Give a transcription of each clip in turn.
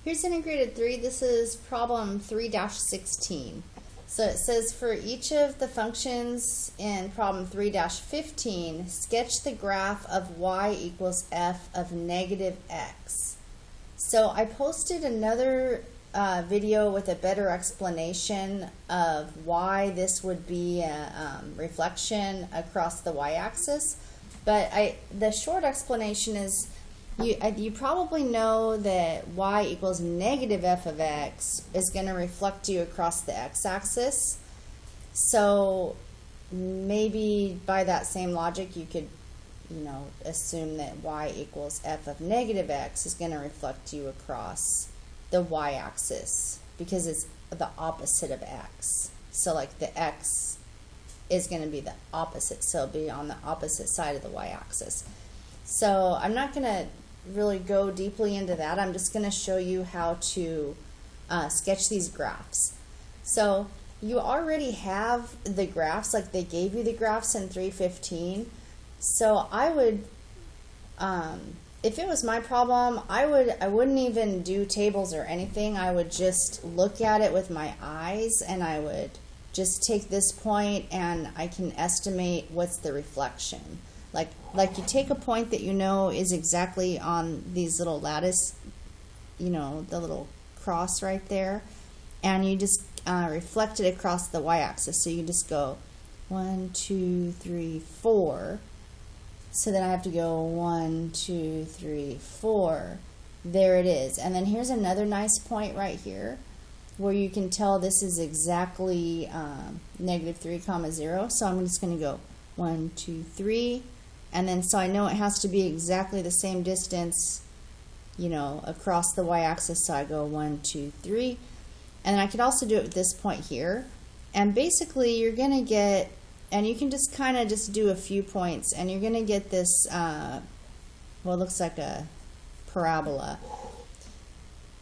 Here's integrated 3. This is problem 3-16. So it says for each of the functions in problem 3-15, sketch the graph of y equals f of negative x. So I posted another video with a better explanation of why this would be a reflection across the y-axis. But the short explanation is you probably know that y equals negative f of x is going to reflect you across the x-axis. So maybe by that same logic you could assume that y equals f of negative x is going to reflect you across the y-axis because it's the opposite of x. So like the x is going to be the opposite, so it'll be on the opposite side of the y-axis. So I'm not going to really go deeply into that. I'm just going to show you how to sketch these graphs. So you already have the graphs, like they gave you the graphs in 315. So I would, if it was my problem, I wouldn't even do tables or anything. I would just look at it with my eyes, and I would just take this point and I can estimate what's the reflection. Like you take a point that you know is exactly on these little lattice, the little cross right there, and you just reflect it across the y-axis. So you just go 1, 2, 3, 4. So then I have to go 1, 2, 3, 4. There it is. And then here's another nice point right here where you can tell this is exactly negative 3, 0. So I'm just going to go 1, 2, 3. And then so I know it has to be exactly the same distance, across the y-axis. So I go 1, 2, 3. And then I could also do it at this point here. And basically you're going to get, and you can just kind of just do a few points, and you're going to get this, well, it looks like a parabola.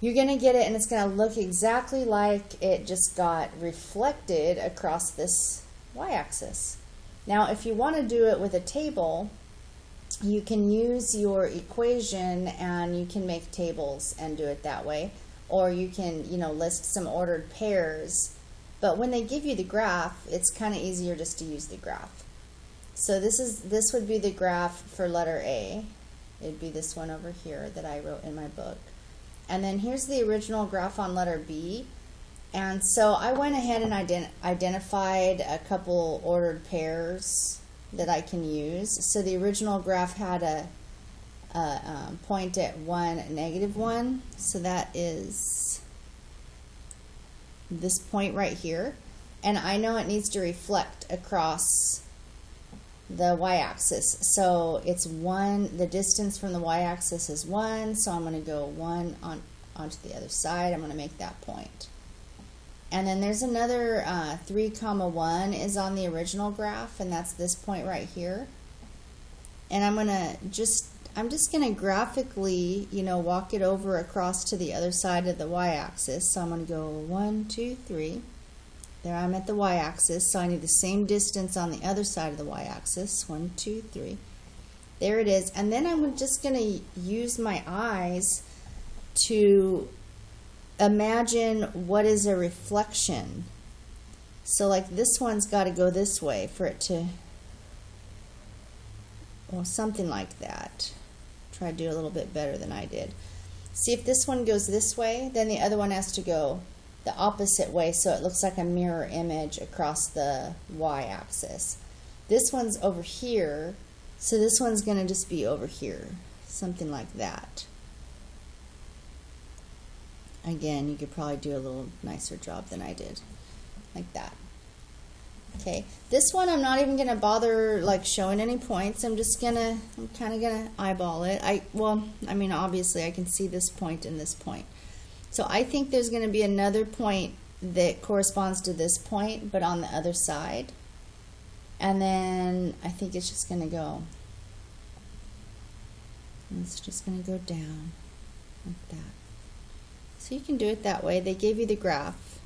You're going to get it, and it's going to look exactly like it just got reflected across this y-axis. Now, if you want to do it with a table, you can use your equation and you can make tables and do it that way. Or you can, list some ordered pairs. But when they give you the graph, it's kind of easier just to use the graph. So this would be the graph for letter A. It'd be this one over here that I wrote in my book. And then here's the original graph on letter B. And so I went ahead and identified a couple ordered pairs that I can use. So the original graph had a point at 1, -1. So that is this point right here. And I know it needs to reflect across the y-axis. So it's 1, the distance from the y-axis is 1. So I'm going to go 1 onto the other side. I'm going to make that point. And then there's another 3, 1 is on the original graph, and that's this point right here. And I'm just going to graphically, walk it over across to the other side of the y-axis. So I'm going to go 1, 2, 3. There I'm at the y-axis, so I need the same distance on the other side of the y-axis. 1, 2, 3. There it is. And then I'm just going to use my eyes to imagine what is a reflection. So like this one's got to go this way for it to, well, something like that. Try to do a little bit better than I did. See, if this one goes this way, then the other one has to go the opposite way, so it looks like a mirror image across the y-axis. This one's over here, so this one's going to just be over here, something like that. Again, you could probably do a little nicer job than I did, like that. Okay, this one I'm not even going to bother like showing any points. I'm kind of going to eyeball it. Obviously I can see this point and this point. So I think there's going to be another point that corresponds to this point, but on the other side. And then I think it's just going to go. It's just going to go down like that. So you can do it that way. They gave you the graph.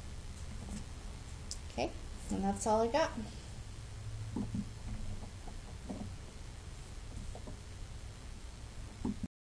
Okay, and that's all I got.